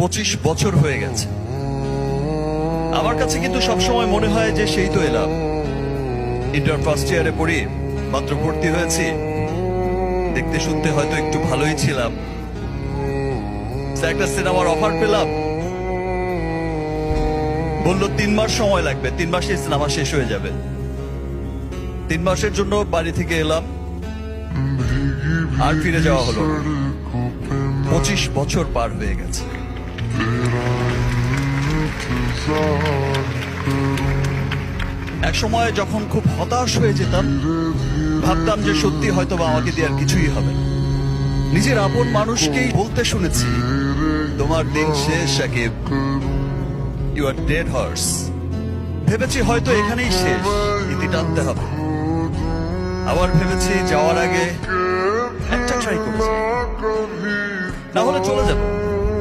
25 বছর হয়ে গেছে। আমার কাছে কিন্তু সবসময় মনে হয় যে সেই তো এলাম। ইন্টার ফার্স্ট ইয়ারে পড়ি, মাত্র ভর্তি হয়েছি। দেখতে শুনতে হয়তো একটু ভালোই ছিলাম। একটা সিনেমার অফার পেলাম, বললো 3 মাস সময় লাগবে, 3 মাসে সিনেমা শেষ হয়ে যাবে। 3 মাসের জন্য বাড়ি থেকে এলাম, আর ফিরে যাওয়া হলো। 25 বছর পার হয়ে গেছে। এক সময় যখন খুব হতাশ হয়ে যেতাম, ভাবতাম যে সত্যি হয়তো বা আমাকে দিয়ে আর কিছুই হবে না। নিজের আপন মানুষকেই বলতে শুনেছি, তোমার দিন শেষ Shakib, you are dead horse. ভেবেছি হয়তো এখানেই শেষ, ইতি টানতে হবে। আবার ভেবেছি যাওয়ার আগে একটা ট্রাই করেছি, না হলে চলে যাবো।